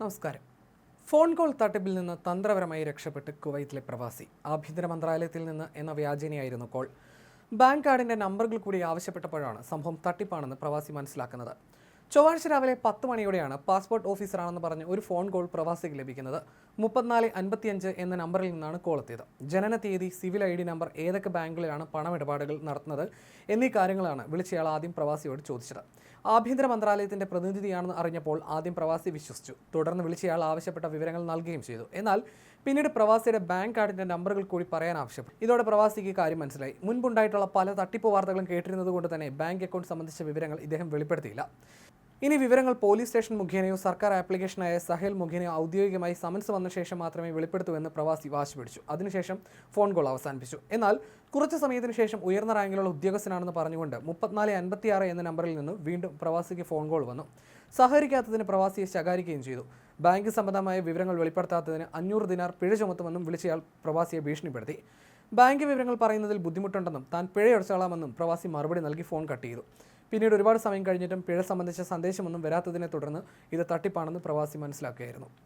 നമസ്കാരം. Phone call തട്ടിപ്പിൽ നിന്ന് തന്ത്രപരമായി രക്ഷപ്പെട്ട് കുവൈത്തിലെ പ്രവാസി. ആഭ്യന്തര മന്ത്രാലയത്തിൽ നിന്ന് എന്ന വ്യാജേനയായിരുന്നു കോൾ. ബാങ്ക് കാർഡിന്റെ നമ്പറുകൾ കൂടി ആവശ്യപ്പെട്ടപ്പോഴാണ് സംഭവം തട്ടിപ്പാണെന്ന് പ്രവാസി മനസ്സിലാക്കുന്നത്. ചൊവ്വാഴ്ച രാവിലെ 10 മണിയോടെയാണ് പാസ്പോർട്ട് ഓഫീസറാണെന്ന് പറഞ്ഞ് ഒരു ഫോൺ കോൾ പ്രവാസിക്ക് ലഭിക്കുന്നത്. 3455 എന്ന നമ്പറിൽ നിന്നാണ് കോൾ എത്തിയത്. ജനന തീയതി, സിവിൽ ID നമ്പർ, ഏതൊക്കെ ബാങ്കുകളിലാണ് പണമിടപാടുകൾ നടത്തുന്നത് എന്നീ കാര്യങ്ങളാണ് വിളിച്ചയാൾ ആദ്യം പ്രവാസിയോട് ചോദിച്ചത്. ആഭ്യന്തര മന്ത്രാലയത്തിന്റെ പ്രതിനിധിയാണെന്ന് അറിഞ്ഞപ്പോൾ ആദ്യം പ്രവാസി വിശ്വസിച്ചു. തുടർന്ന് വിളിച്ചയാൾ ആവശ്യപ്പെട്ട വിവരങ്ങൾ നൽകുകയും ചെയ്തു. എന്നാൽ പിന്നീട് പ്രവാസിയുടെ ബാങ്ക് കാർഡിന്റെ നമ്പറുകൾ കൂടി പറയാൻ ആവശ്യപ്പെട്ടു. ഇതോടെ പ്രവാസിക്ക് കാര്യം മനസ്സിലായി. മുൻപുണ്ടായിട്ടുള്ള പല തട്ടിപ്പ് വാർത്തകളും കേട്ടിരുന്നത് കൊണ്ട് തന്നെ ബാങ്ക് അക്കൗണ്ട് സംബന്ധിച്ച വിവരങ്ങൾ ഇദ്ദേഹം വെളിപ്പെടുത്തിയില്ല. ഇനി വിവരങ്ങൾ പോലീസ് സ്റ്റേഷൻ മുഖേനയോ സർക്കാർ ആപ്ലിക്കേഷനായ സഹേൽ മുഖേനയോ ഔദ്യോഗികമായി സമൻസ് വന്ന ശേഷം മാത്രമേ വെളിപ്പെടുത്തൂ എന്ന് പ്രവാസി വാശി പിടിച്ചു. അതിനുശേഷം ഫോൺ കോൾ അവസാനിപ്പിച്ചു. എന്നാൽ കുറച്ചു സമയത്തിന് ശേഷം ഉയർന്ന റാങ്കിലുള്ള ഉദ്യോഗസ്ഥനാണെന്ന് പറഞ്ഞുകൊണ്ട് 3456 എന്ന നമ്പറിൽ നിന്ന് വീണ്ടും പ്രവാസിക്ക് ഫോൺ കോൾ വന്നു. സഹകരിക്കാത്തതിന് പ്രവാസിയെ ശകാരിക്കുകയും ചെയ്തു. ബാങ്ക് സംബന്ധമായ വിവരങ്ങൾ വെളിപ്പെടുത്താത്തതിന് 500 ദിനാർ പിഴ ചുമത്തുമെന്നും വിളിച്ചയാൾ പ്രവാസിയെ ഭീഷണിപ്പെടുത്തി. ബാങ്ക് വിവരങ്ങൾ പറയുന്നതിൽ ബുദ്ധിമുട്ടുണ്ടെന്നും താൻ പിഴയടച്ചോളാമെന്നും പ്രവാസി മറുപടി നൽകി ഫോൺ കട്ട് ചെയ്തു. പിന്നീട് ഒരുപാട് സമയം കഴിഞ്ഞിട്ടും പിഴ സംബന്ധിച്ച സന്ദേശമൊന്നും വരാത്തതിനെ തുടർന്ന് ഇത് തട്ടിപ്പാണെന്ന് പ്രവാസി മനസ്സിലാക്കുകയായിരുന്നു.